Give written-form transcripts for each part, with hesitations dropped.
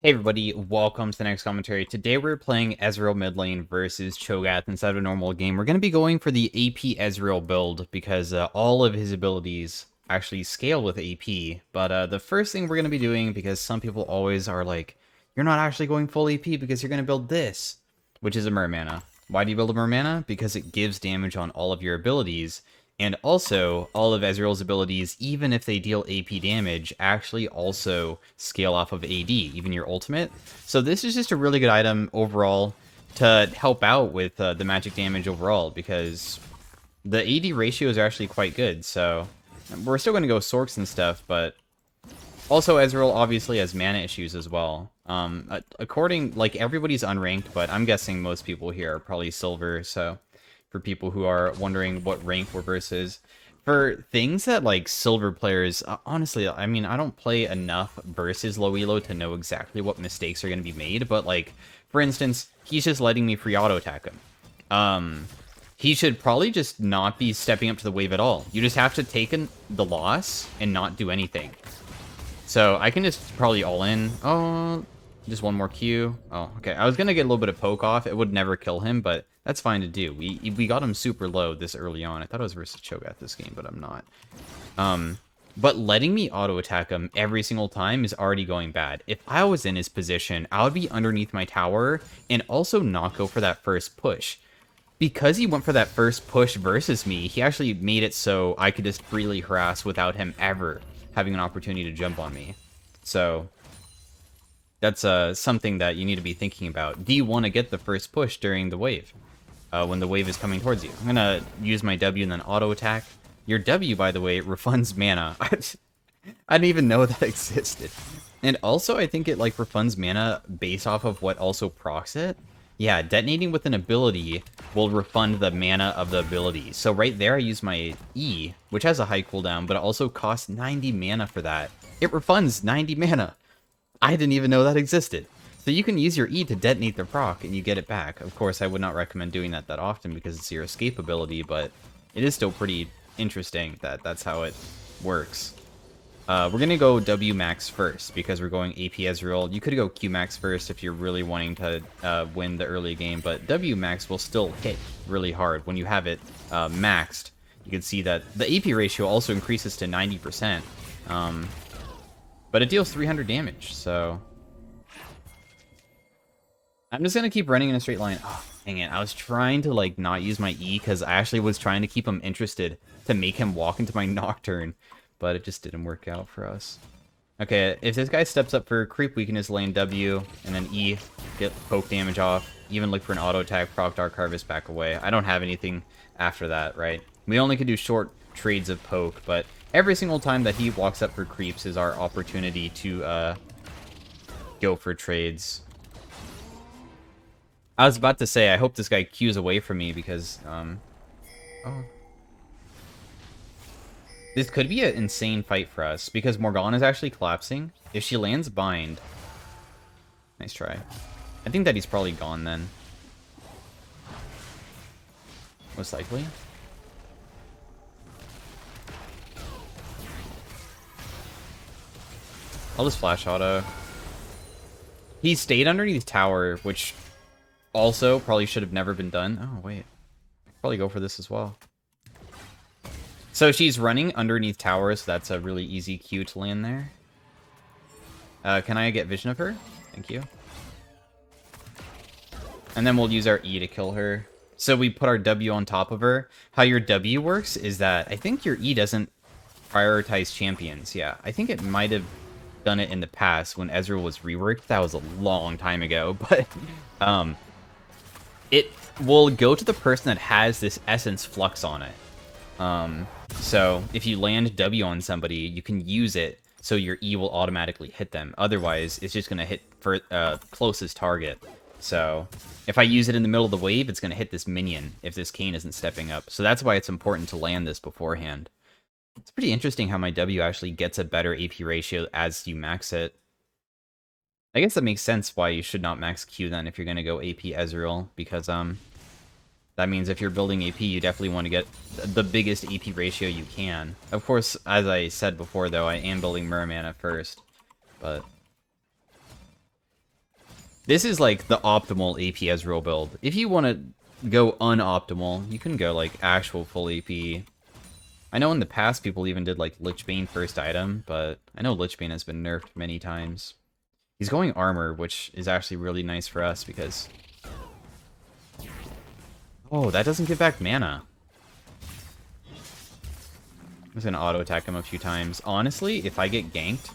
Hey everybody, welcome to the next commentary. Today we're playing Ezreal mid lane versus Cho'Gath inside of a normal game. We're going to be going for the AP Ezreal build because all of his abilities actually scale with AP. But the first thing we're going to be doing, because some people always are like, you're not actually going full AP because you're going to build this, which is a Mermana. Why do you build a Mermana? Because it gives damage on all of your abilities. And also, all of Ezreal's abilities, even if they deal AP damage, actually also scale off of AD, even your ultimate. So this is just a really good item overall to help out with the magic damage overall, because the AD ratios are actually quite good. So we're still going to go Sorks and stuff, but also Ezreal obviously has mana issues as well. According, like, everybody's unranked, but I'm guessing most people here are probably silver, so for people who are wondering what rank we're versus. For things that, like, silver players, honestly, I mean, I don't play enough versus low elo to know exactly what mistakes are going to be made, but, like, for instance, he's just letting me free auto attack him. He should probably just not be stepping up to the wave at all. You just have to take the loss and not do anything. So I can just probably all in. Oh, just one more Q. Oh, okay. I was gonna get a little bit of poke off. It would never kill him, but that's fine to do. We got him super low this early on. I thought I was versus Cho'Gath this game, but I'm not. But letting me auto attack him every single time is already going bad. If I was in his position, I would be underneath my tower and also not go for that first push. Because he went for that first push versus me, he actually made it so I could just freely harass without him ever having an opportunity to jump on me. So that's something that you need to be thinking about. Do you want to get the first push during the wave? When the wave is coming towards you. I'm going to use my W and then auto attack. Your W, by the way, refunds mana. I didn't even know that existed. And also, I think it like refunds mana based off of what also procs it. Yeah, detonating with an ability will refund the mana of the ability. So right there, I use my E, which has a high cooldown, but it also costs 90 mana for that. It refunds 90 mana. I didn't even know that existed. So you can use your E to detonate the proc, and you get it back. Of course, I would not recommend doing that often because it's your escape ability, but it is still pretty interesting that that's how it works. We're going to go W max first because we're going AP Ezreal. You could go Q max first if you're really wanting to win the early game, but W max will still hit really hard. When you have it maxed, you can see that the AP ratio also increases to 90%, but it deals 300 damage, so I'm just going to keep running in a straight line. Oh, dang it. I was trying to like not use my E because I actually was trying to keep him interested to make him walk into my Nocturne. But it just didn't work out for us. Okay, if this guy steps up for creep, we can just lane W and then E, get poke damage off, even look for an auto attack, proc Dark Harvest, back away. I don't have anything after that, right? We only can do short trades of poke, but every single time that he walks up for creeps is our opportunity to go for trades. I was about to say, I hope this guy queues away from me because, oh. This could be an insane fight for us, because Morgana is actually collapsing. If she lands bind... Nice try. I think that he's probably gone then. Most likely. I'll just flash auto. He stayed underneath tower, which also probably should have never been done. Oh, wait. Probably go for this as well. So she's running underneath towers, so that's a really easy Q to land there. Can I get vision of her? Thank you. And then we'll use our E to kill her. So we put our W on top of her. How your W works is that I think your E doesn't prioritize champions. Yeah, I think it might have done it in the past when Ezreal was reworked. That was a long time ago, but it will go to the person that has this essence flux on it. So if you land W on somebody, you can use it so your E will automatically hit them. Otherwise, it's just going to hit for closest target. So if I use it in the middle of the wave, it's going to hit this minion if this Kayn isn't stepping up. So that's why it's important to land this beforehand. It's pretty interesting how my W actually gets a better AP ratio as you max it. I guess that makes sense why you should not max Q then if you're going to go AP Ezreal, because that means if you're building AP, you definitely want to get the biggest AP ratio you can. Of course, as I said before, though, I am building Mermana first. But This is like the optimal AP Ezreal build. If you want to go unoptimal, you can go like actual full AP. I know in the past people even did like Lich Bane first item, but I know Lich Bane has been nerfed many times. He's going armor, which is actually really nice for us because... Oh, that doesn't give back mana. I'm just gonna auto-attack him a few times. Honestly, if I get ganked,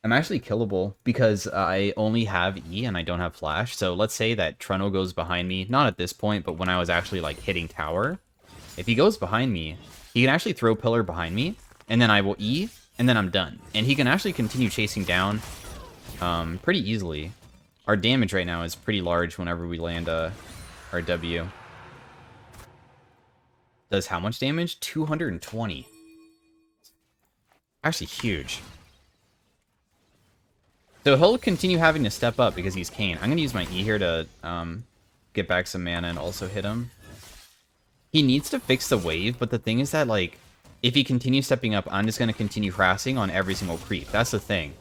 I'm actually killable because I only have E and I don't have flash. So let's say that Trundle goes behind me, not at this point, but when I was actually like hitting tower. If he goes behind me, he can actually throw pillar behind me, and then I will E, and then I'm done. And he can actually continue chasing down pretty easily. Our damage right now is pretty large whenever we land our W. Does how much damage? 220. Actually huge. So he'll continue having to step up because he's Kayn. I'm going to use my E here to get back some mana and also hit him. He needs to fix the wave, but the thing is that, like, if he continues stepping up, I'm just going to continue harassing on every single creep. That's the thing.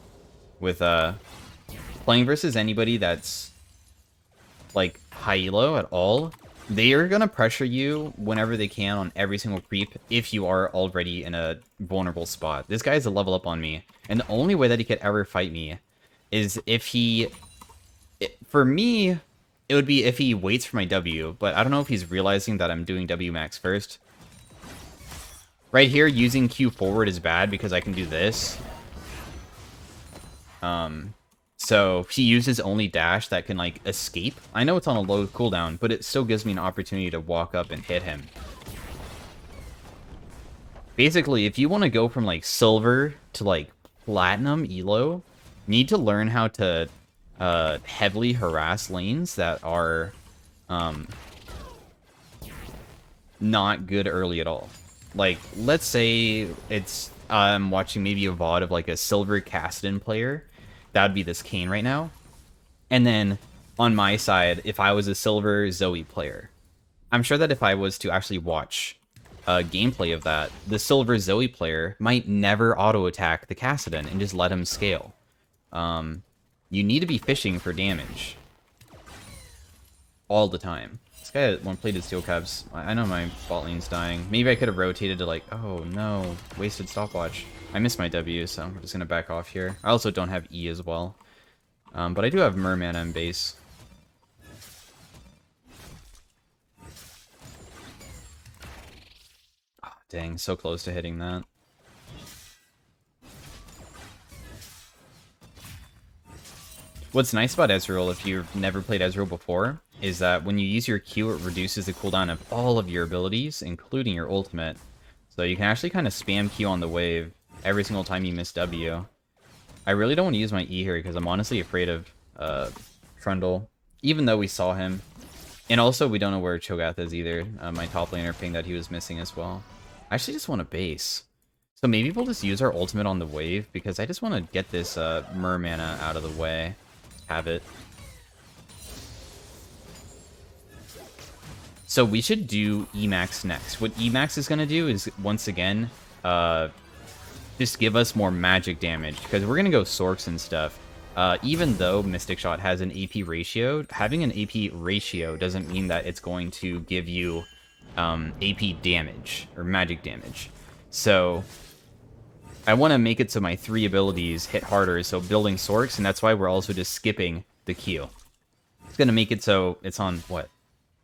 With playing versus anybody that's, like, high elo at all, they are going to pressure you whenever they can on every single creep if you are already in a vulnerable spot. This guy is a level up on me, and the only way that he could ever fight me is if he... For me... It would be if he waits for my W, but I don't know if he's realizing that I'm doing W max first. Right here, using Q forward is bad because I can do this. So he uses only dash that can, like, escape. I know it's on a low cooldown, but it still gives me an opportunity to walk up and hit him. Basically, if you want to go from, like, silver to, like, platinum elo, you need to learn how to... heavily harass lanes that are not good early at all. Like, let's say it's I'm watching maybe a VOD of like a silver Kassadin player. That would be this Kayn right now. And then on my side, if I was a silver Zoe player, I'm sure that if I was to actually watch gameplay of that, the silver Zoe player might never auto-attack the Kassadin and just let him scale. You need to be fishing for damage. All the time. This guy had one-plated steel caps. I know my bot lane's dying. Maybe I could have rotated to like, oh no, wasted stopwatch. I missed my W, so I'm just gonna back off here. I also don't have E as well. But I do have Merman on base. Oh, dang, so close to hitting that. What's nice about Ezreal, if you've never played Ezreal before, is that when you use your Q, it reduces the cooldown of all of your abilities, including your ultimate. So you can actually kind of spam Q on the wave every single time you miss W. I really don't want to use my E here because I'm honestly afraid of Trundle, even though we saw him. And also, we don't know where Cho'Gath is either. My top laner pinged that he was missing as well. I actually just want a base. So maybe we'll just use our ultimate on the wave because I just want to get this Mer mana out of the way. Have it. So we should do Emax next. What Emax is going to do is, once again, just give us more magic damage, because we're going to go Sorks and stuff. Even though Mystic Shot has an AP ratio, having an AP ratio doesn't mean that it's going to give you AP damage, or magic damage. So I want to make it so my 3 abilities hit harder, so building Sorks, and that's why we're also just skipping the Q. It's going to make it so it's on, what?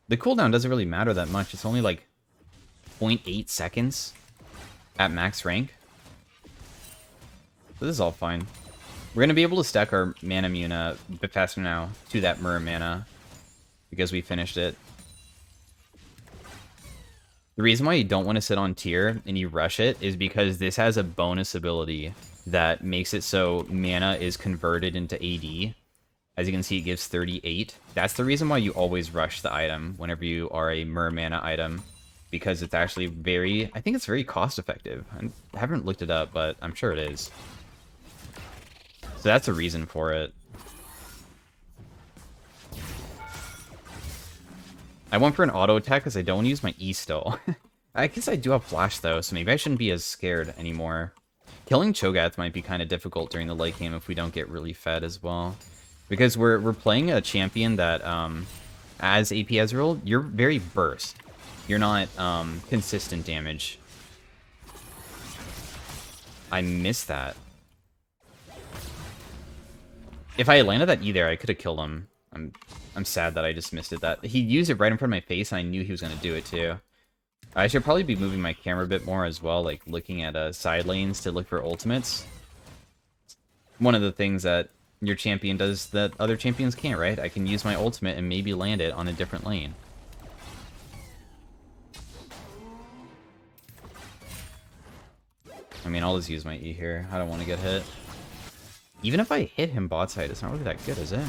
The cooldown doesn't really matter that much. It's only like 0.8 seconds at max rank. So this is all fine. We're going to be able to stack our mana mune a bit faster now to that Mer mana because we finished it. The reason why you don't want to sit on tier and you rush it is because this has a bonus ability that makes it so mana is converted into AD. As you can see, it gives 38. That's the reason why you always rush the item whenever you are a Mer mana item, because it's actually very, I think it's very cost effective. I haven't looked it up, but I'm sure it is. So that's a reason for it. I went for an auto attack because I don't want to use my E still. I guess I do have flash though, so maybe I shouldn't be as scared anymore. Killing Cho'Gath might be kind of difficult during the late game if we don't get really fed as well. Because we're playing a champion that, as AP Ezreal, you're very burst. You're not, consistent damage. I missed that. If I had landed that E there, I could have killed him. I'm sad that I just missed it. That he used it right in front of my face, and I knew he was gonna do it too. I should probably be moving my camera a bit more as well, like looking at side lanes to look for ultimates. One of the things that your champion does that other champions can't, right? I can use my ultimate and maybe land it on a different lane. I mean, I'll just use my E here. I don't want to get hit. Even if I hit him bot side, it's not really that good, is it?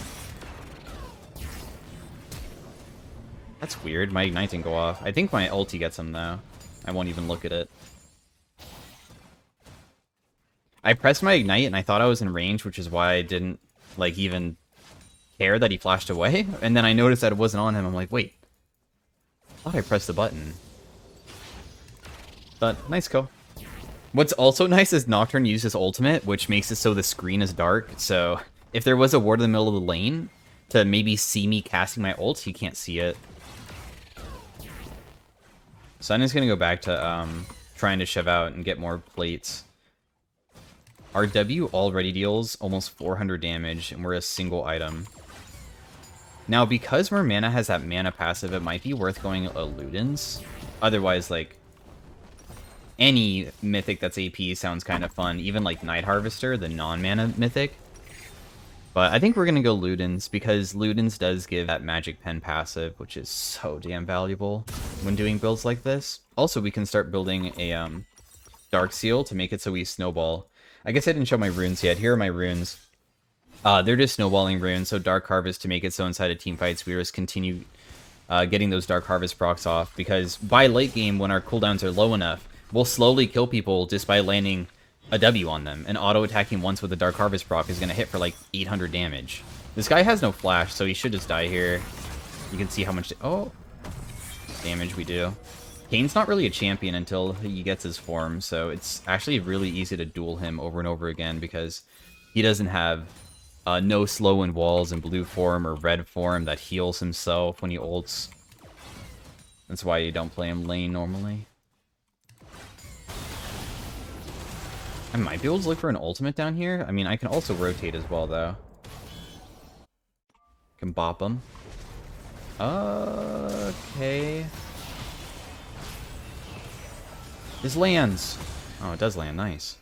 That's weird. My Ignite didn't go off. I think my ulti gets him, though. I won't even look at it. I pressed my Ignite, and I thought I was in range, which is why I didn't, like, even care that he flashed away. And then I noticed that it wasn't on him. I'm like, wait. I thought I pressed the button. But, nice kill. What's also nice is Nocturne used his ultimate, which makes it so the screen is dark. So, if there was a ward in the middle of the lane to maybe see me casting my ult, he can't see it. So I'm just going to go back to trying to shove out and get more plates. Our W already deals almost 400 damage, and we're a single item. Now, because Mermana has that mana passive, it might be worth going Ludens. Otherwise, like, any mythic that's AP sounds kind of fun. Even, like, Night Harvester, the non-mana mythic. But I think we're going to go Ludens, because Ludens does give that Magic Pen passive, which is so damn valuable when doing builds like this. Also, we can start building a Dark Seal to make it so we snowball. I guess I didn't show my runes yet. Here are my runes. They're just snowballing runes, so Dark Harvest to make it so inside of teamfights we just continue getting those Dark Harvest procs off, because by late game, when our cooldowns are low enough, we'll slowly kill people just by landing a W on them, and auto-attacking once with the Dark Harvest proc is going to hit for like 800 damage. This guy has no flash, so he should just die here. You can see how much damage we do. Kane's not really a champion until he gets his form, so it's actually really easy to duel him over and over again, because he doesn't have no slow in walls in blue form or red form that heals himself when he ults. That's why you don't play him lane normally. I might be able to look for an ultimate down here. I mean, I can also rotate as well, though. Can bop him. Okay. This lands. Oh, it does land. Nice.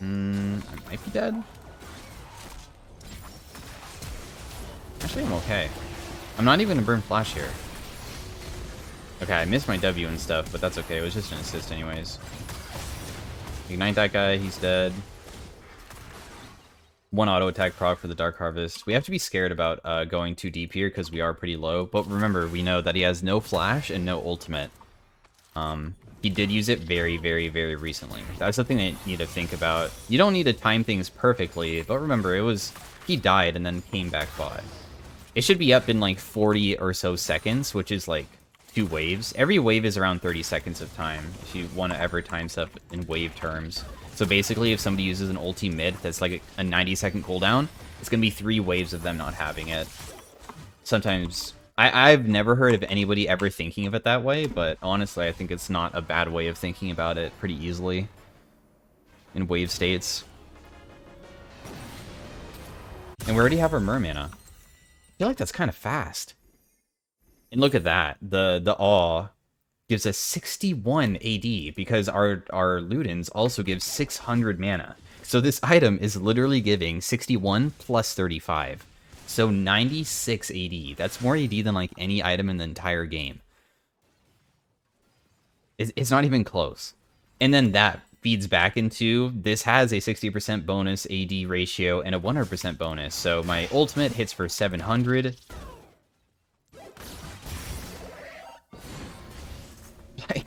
I might be dead. Actually, I'm okay. I'm not even gonna burn flash here. Okay, I missed my W and stuff, but that's okay. It was just an assist anyways. Ignite that guy, he's dead. One auto attack proc for the Dark Harvest. We have to be scared about going too deep here because we are pretty low. But remember, we know that he has no flash and no ultimate. He did use it very, very, very recently. That's the thing that you need to think about. You don't need to time things perfectly, but remember, he died and then came back by. It should be up in like 40 or so seconds, which is like 2 waves. Every wave is around 30 seconds of time, if you want to ever time stuff in wave terms. So basically, if somebody uses an ulti mid that's like a 90-second cooldown, it's going to be 3 waves of them not having it. Sometimes, I've never heard of anybody ever thinking of it that way, but honestly, I think it's not a bad way of thinking about it pretty easily in wave states. And we already have our Mermana. I feel like that's kind of fast. And look at that. The awe gives us 61 AD because our Ludens also give 600 mana. So this item is literally giving 61 plus 35. So 96 AD. That's more AD than like any item in the entire game. It's not even close. And then that feeds back into, this has a 60% bonus AD ratio and a 100% bonus. So my ultimate hits for 700.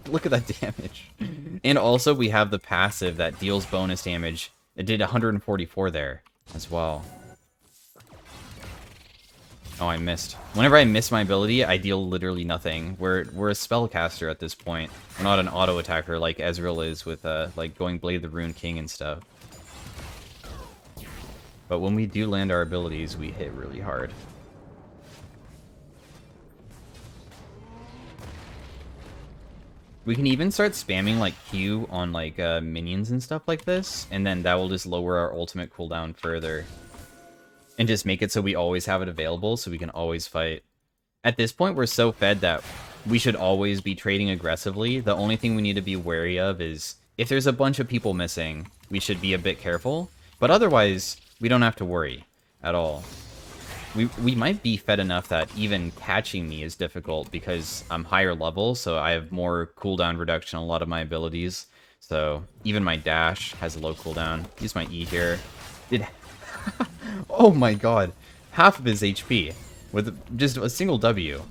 Look at that damage. And also we have the passive that deals bonus damage. It did 144 there as well. Oh, I missed. Whenever I miss my ability, I deal literally nothing. We're a spellcaster at this point. We're not an auto attacker like Ezreal is with like going Blade the Rune King and stuff. But when we do land our abilities, we hit really hard. We can even start spamming like Q on like minions and stuff like this, and then that will just lower our ultimate cooldown further. And just make it so we always have it available so we can always fight. At this point, we're so fed that we should always be trading aggressively. The only thing we need to be wary of is if there's a bunch of people missing, we should be a bit careful. But otherwise, we don't have to worry at all. We might be fed enough that even catching me is difficult because I'm higher level, so I have more cooldown reduction on a lot of my abilities. So even my dash has a low cooldown. Use my E here. Oh my god. Half of his HP with just a single W.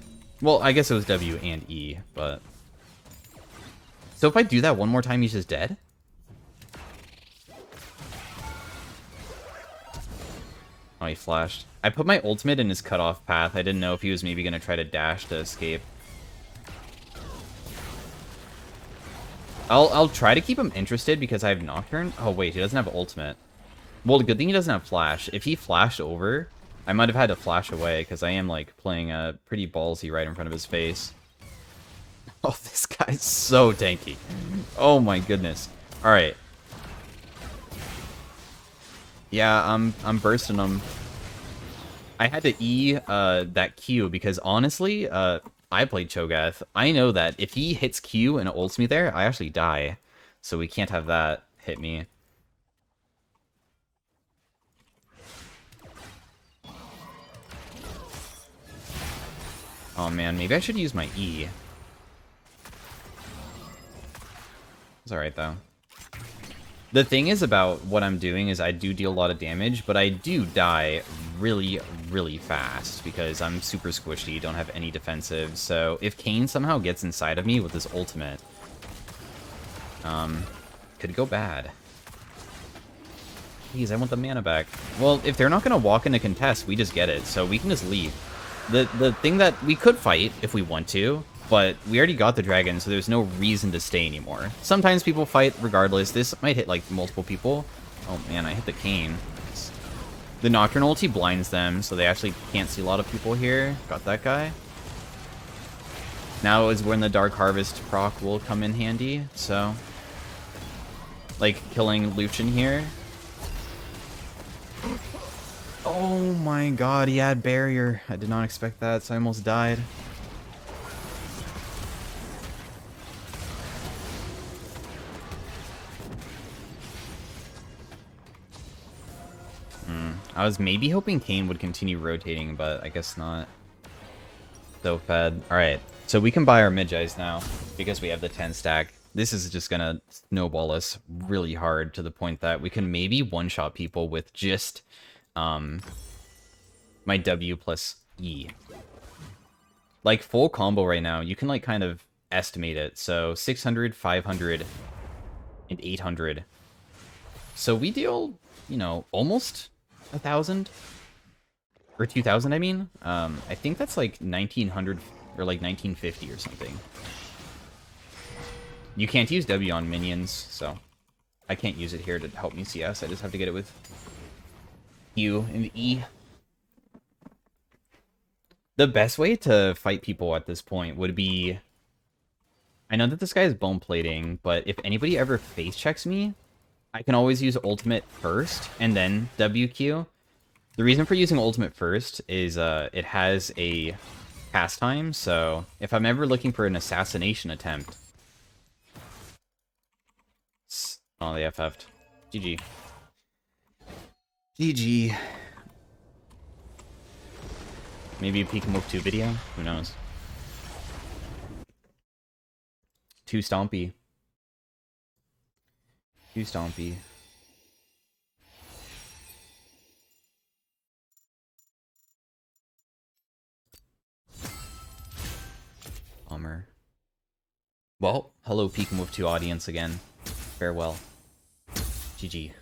Well, I guess it was W and E, but... So if I do that one more time, he's just dead? Oh, he flashed. I put my ultimate in his cutoff path. I didn't know if he was maybe going to try to dash to escape. I'll try to keep him interested because I have Nocturne. Oh, wait, he doesn't have ultimate. Well, the good thing he doesn't have flash. If he flashed over, I might have had to flash away because I am, like, playing pretty ballsy right in front of his face. Oh, this guy's so tanky. Oh, my goodness. All right. Yeah, I'm bursting him. I had to E that Q because, honestly, I played Cho'Gath. I know that if he hits Q and ults me there, I actually die. So we can't have that hit me. Oh man, maybe I should use my E. It's alright though. The thing is about what I'm doing is I do deal a lot of damage, but I do die really, really fast because I'm super squishy, don't have any defensive. So if Kayn somehow gets inside of me with his ultimate, could go bad. Please, I want the mana back. Well, if they're not going to walk into contest, we just get it, so we can just leave. The thing that we could fight if we want to, but we already got the dragon, so there's no reason to stay anymore. Sometimes people fight regardless. This might hit, like, multiple people. Oh, man, I hit the Kayn. The Nocturne ulti blinds them, so they actually can't see a lot of people here. Got that guy. Now is when the Dark Harvest proc will come in handy, so... like, killing Lucian here. Oh my god, he had barrier. I did not expect that, so I almost died. I was maybe hoping Kayn would continue rotating, but I guess not. So fed. Alright, so we can buy our mid-Jais now, because we have the 10 stack. This is just gonna snowball us really hard to the point that we can maybe one-shot people with just... my W plus E. Like, full combo right now, you can, like, kind of estimate it. So, 600, 500, and 800. So we deal, you know, almost 1,000? Or 2,000, I mean? I think that's, like, 1,900 or, like, 1,950 or something. You can't use W on minions, so... I can't use it here to help me CS. I just have to get it with U and E. The best way to fight people at this point would be... I know that this guy is bone plating, but if anybody ever face checks me, I can always use ultimate first, and then WQ. The reason for using ultimate first is it has a cast time, so if I'm ever looking for an assassination attempt... Oh, they FF'd. GG. GG. Maybe a Peek Move 2 video? Who knows? Too stompy. Too stompy. Bummer. Well, hello Peek Move 2 audience again. Farewell. GG.